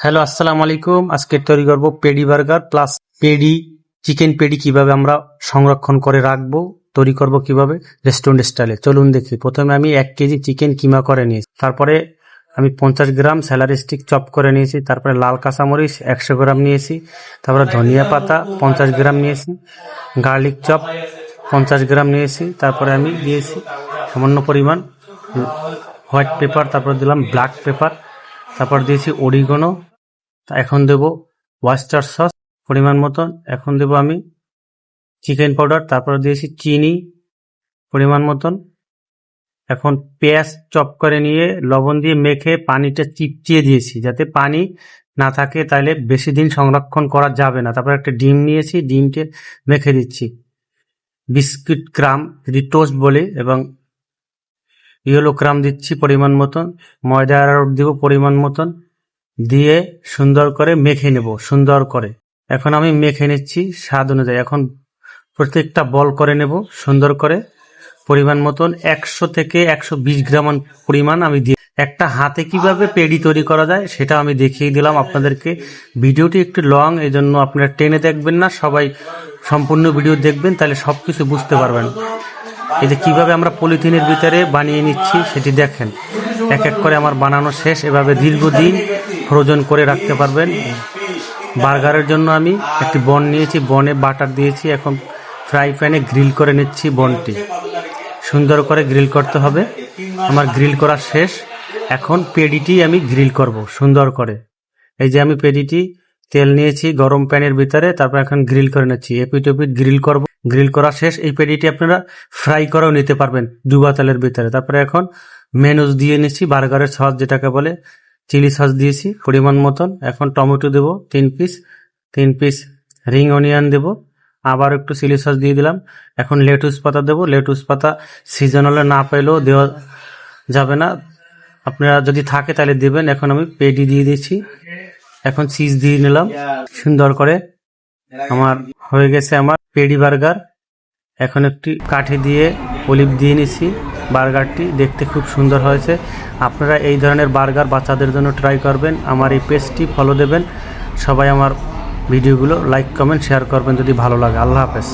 Hello, আসসালামু আলাইকুম। আজকে তৈরি করব paddy burger plus paddy chicken paddy কিভাবে আমরা সংরক্ষণ করে রাখবো, তৈরি করব কিভাবে রেস্টুরেন্ট স্টাইলে। চলুন দেখি। প্রথমে আমি 1 কেজি চিকেন কিমা করে নিয়েছি। তারপরে আমি 50 গ্রাম স্যালারি স্টিক চপ করে নিয়েছি। তারপরে লাল কাঁচামরিচ 100 গ্রাম নিয়েছি। তারপরে ধনিয়া পাতা 50 গ্রাম নিয়েছি। গার্লিক চপ 50 গ্রাম নিয়েছি। তারপরে আমি দিয়েছি সামান্য পরিমাণ হোয়াইট পেপার, তারপর দিলাম ব্ল্যাক পেপার, তারপর দিয়েছি অরিগানো। এখন দেব ওয়েস্টার সস পরিমাণ মতন। এখন দেব আমি চিকেন পাউডার, তারপর দিয়েছি চিনি পরিমাণ মতন। এখন পেঁয়াজ চপ করে নিয়ে লবণ দিয়ে মেখে পানিটা চিপচিয়ে দিয়েছি, যাতে পানি না থাকে, তাইলে বেশি দিন সংরক্ষণ করা যাবে না। তারপর একটা ডিম নিয়েছি, ডিমকে মেখে দিচ্ছি। বিস্কুট ক্রাম যদি টোস্ট বলে, এবং ইয়েলো ক্রাম দিচ্ছি পরিমাণ মতন। ময়দা আরারোট দিব পরিমাণ মতন, দিয়ে সুন্দর করে মেখে নেব সুন্দর করে। এখন আমি মেখে নিচ্ছি স্বাদ অনুযায়ী। এখন প্রত্যেকটা বল করে নেব সুন্দর করে পরিমাণ মতন। 100 থেকে 120 গ্রাম পরিমাণ আমি দিয়ে, একটা হাতে কিভাবে পেডি তৈরি করা যায় সেটা আমি দেখিয়ে দিলাম আপনাদেরকে। ভিডিওটি একটু লং, এই জন্য আপনারা টেনে দেখবেন না, সবাই সম্পূর্ণ ভিডিও দেখবেন, তাহলে সবকিছু বুঝতে পারবেন। এই যে কিভাবে আমরা পলিথিনের ভিতরে বানিয়ে নিচ্ছি সেটি দেখেন। এক এক করে আমার বানানো শেষ। এভাবে দীর্ঘদিন ফ্রোজেন করে রাখতে পারবেন। বার্গারের জন্য আমি একটি বন নিয়েছি, বনে বাটার দিয়েছি। এখন ফ্রাই প্যানে গ্রিল করে নিচ্ছি বনটি। সুন্দর করে গ্রিল করতে হবে। আমার গ্রিল করা শেষ। এখন পেডিটি আমি গ্রিল করব সুন্দর করে। এই যে আমি পেডিটি তেল নিয়েছি গরম প্যানের ভিতরে, তারপর এখন গ্রিল করে নিচ্ছি। এপিট ওপিট গ্রিল করব। গ্রিল করা শেষ। এই পেডিটি আপনারা ফ্রাই করেও নিতে পারবেন ডুবা তেলের ভিতরে। তারপরে এখন মেনুজ দিয়ে নিচ্ছি, বার্গারের সস যেটাকে বলে, চিলি সস দিয়েছি পরিমাণ মতন। এখন টমেটো দেব 3 পিস, রিং অনিয়ন দেব, আবার একটু চিলি সস দিয়ে দিলাম। এখন লেটুস পাতা দেব। লেটুস পাতা সিজনালে না পেলেও দেওয়া যাবে না, আপনারা যদি থাকে তাহলে দেবেন। এখন আমি পেডি দিয়ে দিচ্ছি। এখন চিজ দিয়ে নিলাম সুন্দর করে। আমার হয়ে গেছে আমার পেডি বার্গার। এখন একটি কাঠি দিয়ে অলিভ দিয়ে নিছি। বার্গারটি দেখতে খুব সুন্দর হয়েছে। আপনারা এই ধরনের বার্গার বাচ্চাদের জন্য ট্রাই করবেন। আমার এই পেজটি ফলো দেবেন। সবাই আমার ভিডিওগুলো লাইক কমেন্ট শেয়ার করবেন যদি ভালো লাগে। আল্লাহ হাফেজ।